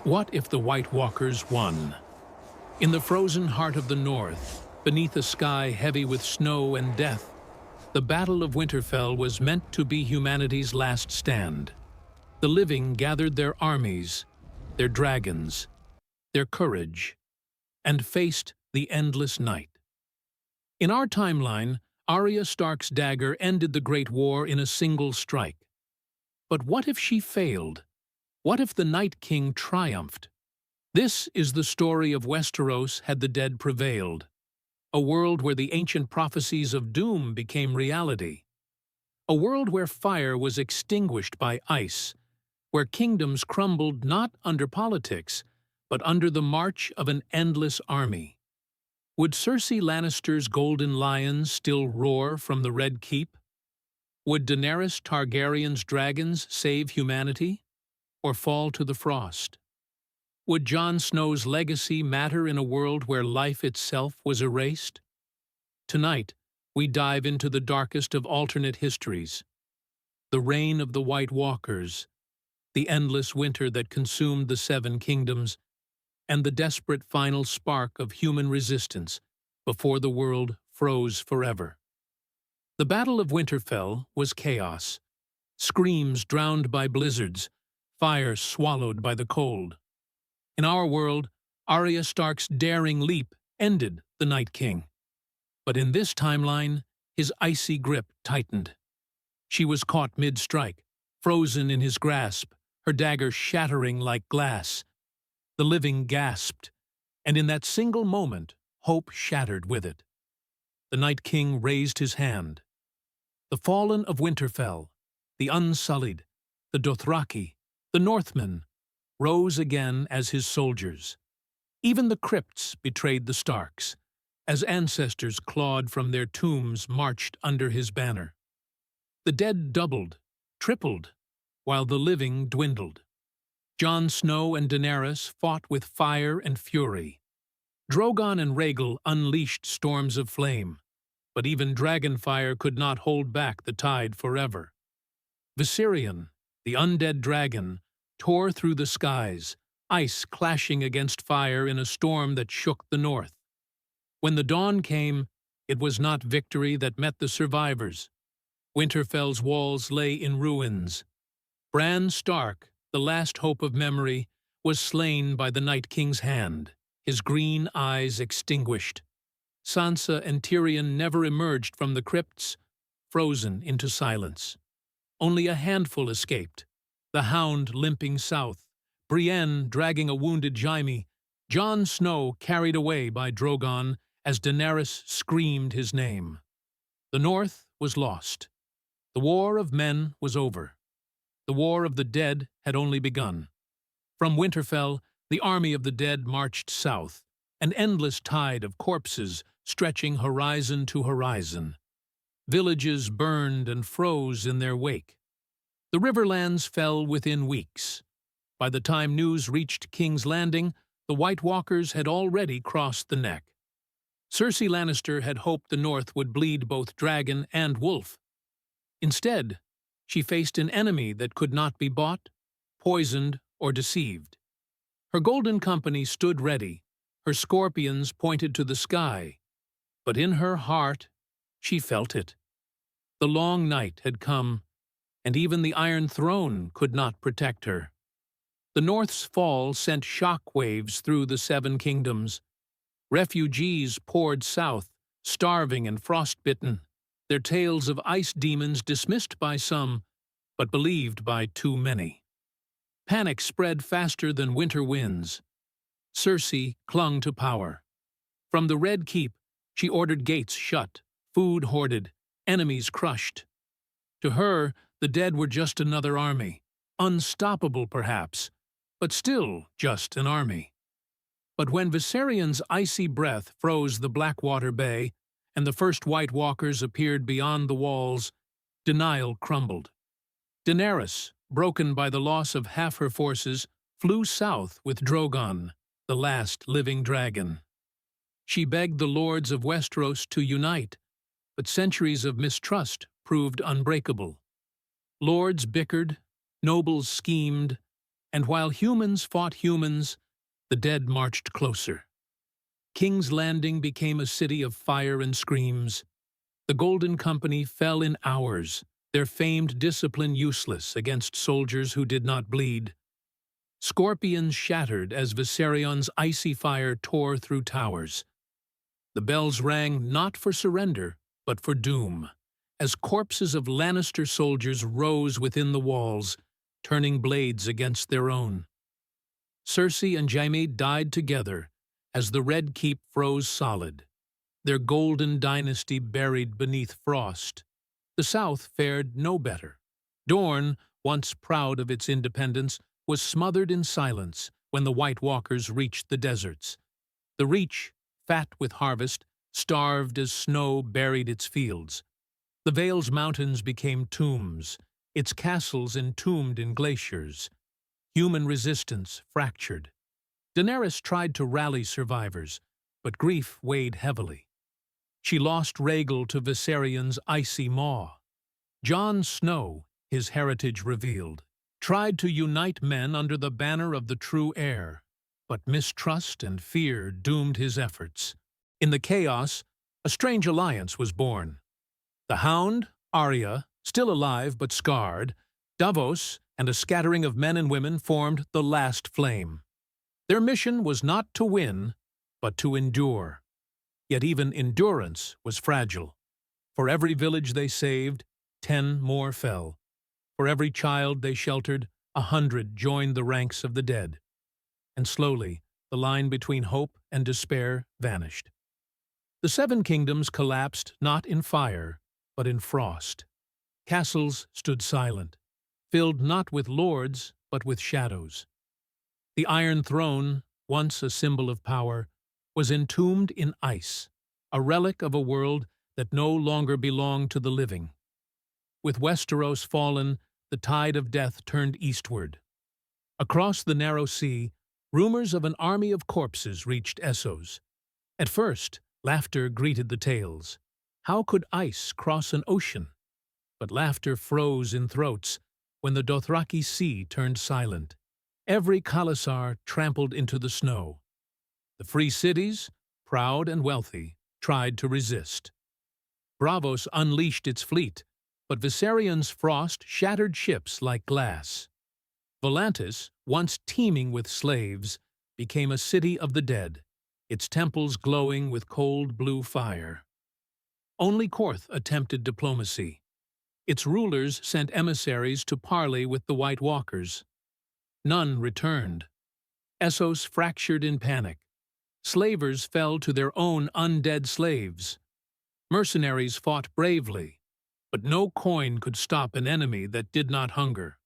What if the White Walkers won? In the frozen heart of the north, beneath a sky heavy with snow and death, the Battle of Winterfell was meant to be humanity's last stand. The living gathered their armies, their dragons, their courage, and faced the endless night. In our timeline, Arya Stark's dagger ended the Great War in a single strike. But what if she failed? What if the Night King triumphed? This is the story of Westeros had the dead prevailed, a world where the ancient prophecies of doom became reality, a world where fire was extinguished by ice, where kingdoms crumbled not under politics, but under the march of an endless army. Would Cersei Lannister's golden lions still roar from the Red Keep? Would Daenerys Targaryen's dragons save humanity, or fall to the frost? Would Jon Snow's legacy matter in a world where life itself was erased? Tonight, we dive into the darkest of alternate histories, the reign of the White Walkers, the endless winter that consumed the Seven Kingdoms, and the desperate final spark of human resistance before the world froze forever. The Battle of Winterfell was chaos, screams drowned by blizzards, fire swallowed by the cold. In our world, Arya Stark's daring leap ended the Night King. But in this timeline, his icy grip tightened. She was caught mid-strike, frozen in his grasp, her dagger shattering like glass. The living gasped, and in that single moment, hope shattered with it. The Night King raised his hand. The fallen of Winterfell, the unsullied, the Dothraki, the Northmen, rose again as his soldiers. Even the crypts betrayed the Starks, as ancestors clawed from their tombs marched under his banner. The dead doubled, tripled, while the living dwindled. Jon Snow and Daenerys fought with fire and fury. Drogon and Rhaegal unleashed storms of flame, but even dragonfire could not hold back the tide forever. Viserion, the undead dragon, tore through the skies, ice clashing against fire in a storm that shook the north. When the dawn came, it was not victory that met the survivors. Winterfell's walls lay in ruins. Bran Stark, the last hope of memory, was slain by the Night King's hand, his green eyes extinguished. Sansa and Tyrion never emerged from the crypts, frozen into silence. Only a handful escaped, the Hound limping south, Brienne dragging a wounded Jaime, Jon Snow carried away by Drogon as Daenerys screamed his name. The North was lost. The war of men was over. The war of the dead had only begun. From Winterfell, the army of the dead marched south, an endless tide of corpses stretching horizon to horizon. Villages burned and froze in their wake. The Riverlands fell within weeks. By the time news reached King's Landing, the White Walkers had already crossed the neck. Cersei Lannister had hoped the North would bleed both dragon and wolf. Instead, she faced an enemy that could not be bought, poisoned, or deceived. Her Golden Company stood ready, her scorpions pointed to the sky, but in her heart, she felt it. The long night had come, and even the Iron Throne could not protect her. The North's fall sent shock waves through the Seven Kingdoms. Refugees poured south, starving and frostbitten, their tales of ice demons dismissed by some, but believed by too many. Panic spread faster than winter winds. Cersei clung to power. From the Red Keep, she ordered gates shut, food hoarded, enemies crushed. To her, the dead were just another army, unstoppable perhaps, but still just an army. But when Viserion's icy breath froze the Blackwater Bay and the first White Walkers appeared beyond the walls, denial crumbled. Daenerys, broken by the loss of half her forces, flew south with Drogon, the last living dragon. She begged the lords of Westeros to unite, but centuries of mistrust proved unbreakable. Lords bickered, nobles schemed, And while humans fought humans, the dead marched closer. King's Landing became a city of fire and screams. The Golden Company fell in hours, their famed discipline useless against soldiers who did not bleed. Scorpions shattered as Viserion's icy fire tore through towers. The bells rang not for surrender, but for doom, as corpses of Lannister soldiers rose within the walls, turning blades against their own. Cersei and Jaime died together as the Red Keep froze solid, their golden dynasty buried beneath frost. The South fared no better. Dorne, once proud of its independence, was smothered in silence when the White Walkers reached the deserts. The Reach, fat with harvest, starved as snow buried its fields. The Vale's mountains became tombs, its castles entombed in glaciers. Human resistance fractured. Daenerys tried to rally survivors, but grief weighed heavily. She lost Rhaegal to Viserion's icy maw. Jon Snow, his heritage revealed, tried to unite men under the banner of the true heir, but mistrust and fear doomed his efforts. In the chaos, a strange alliance was born. The Hound, Arya, still alive but scarred, Davos, and a scattering of men and women formed the Last Flame. Their mission was not to win, but to endure. Yet even endurance was fragile. For every village they saved, 10 more fell. For every child they sheltered, 100 joined the ranks of the dead. And slowly, the line between hope and despair vanished. The Seven Kingdoms collapsed not in fire, but in frost. Castles stood silent, filled not with lords, but with shadows. The Iron Throne, once a symbol of power, was entombed in ice, a relic of a world that no longer belonged to the living. With Westeros fallen, the tide of death turned eastward. Across the narrow sea, rumors of an army of corpses reached Essos. At first, laughter greeted the tales. How could ice cross an ocean? But laughter froze in throats when the Dothraki sea turned silent. Every Khalasar trampled into the snow. The free cities, proud and wealthy, tried to resist. Braavos unleashed its fleet, but Viserion's frost shattered ships like glass. Volantis, once teeming with slaves, became a city of the dead, its temples glowing with cold blue fire. Only Korth attempted diplomacy. Its rulers sent emissaries to parley with the White Walkers. None returned. Essos fractured in panic. Slavers fell to their own undead slaves. Mercenaries fought bravely, but no coin could stop an enemy that did not hunger.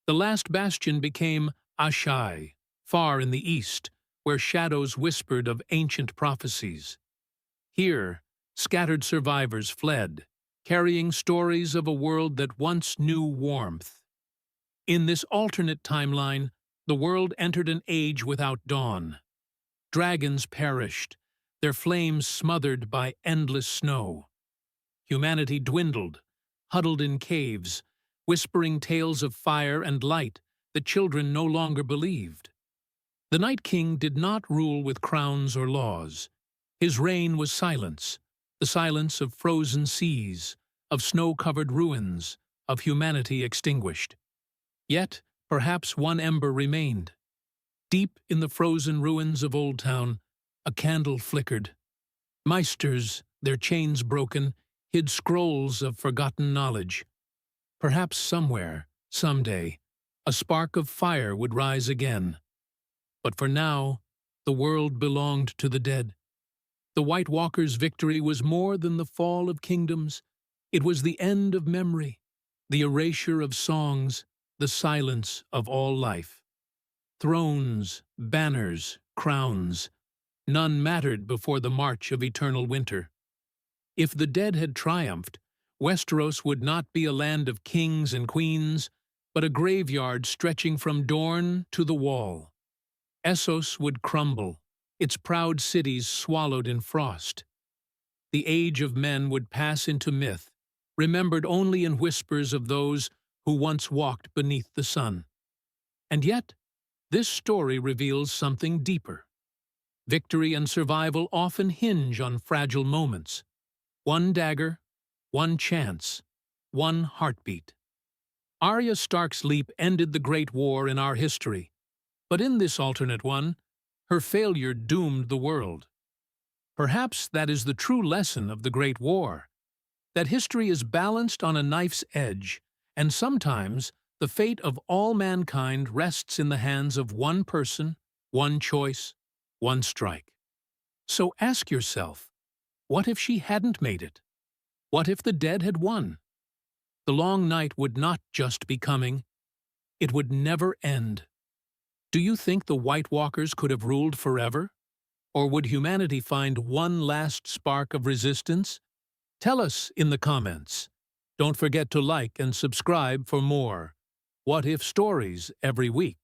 The last bastion became Ashai, far in the east, where shadows whispered of ancient prophecies. Here, scattered survivors fled, carrying stories of a world that once knew warmth. In this alternate timeline, the world entered an age without dawn. Dragons perished, their flames smothered by endless snow. Humanity dwindled, huddled in caves, whispering tales of fire and light that children no longer believed. The Night King did not rule with crowns or laws. His reign was silence, the silence of frozen seas, of snow-covered ruins, of humanity extinguished. Yet, perhaps one ember remained. Deep in the frozen ruins of Old Town, a candle flickered. Maesters, their chains broken, hid scrolls of forgotten knowledge. Perhaps somewhere, someday, a spark of fire would rise again. But for now, the world belonged to the dead. The White Walkers' victory was more than the fall of kingdoms. It was the end of memory, the erasure of songs, the silence of all life. Thrones, banners, crowns, none mattered before the march of eternal winter. If the dead had triumphed, Westeros would not be a land of kings and queens, but a graveyard stretching from Dorne to the Wall. Essos would crumble, its proud cities swallowed in frost. The age of men would pass into myth, remembered only in whispers of those who once walked beneath the sun. And yet, This story reveals something deeper. Victory and survival often hinge on fragile moments. One dagger, one chance, one heartbeat. Arya Stark's leap ended the Great War in our history, but in this alternate one, her failure doomed the world. Perhaps that is the true lesson of the Great War, that history is balanced on a knife's edge, and sometimes the fate of all mankind rests in the hands of one person, one choice, one strike. So ask yourself, what if she hadn't made it? What if the dead had won? The long night would not just be coming, it would never end. Do you think the White Walkers could have ruled forever? Or would humanity find one last spark of resistance? Tell us in the comments. Don't forget to like and subscribe for more What If stories every week.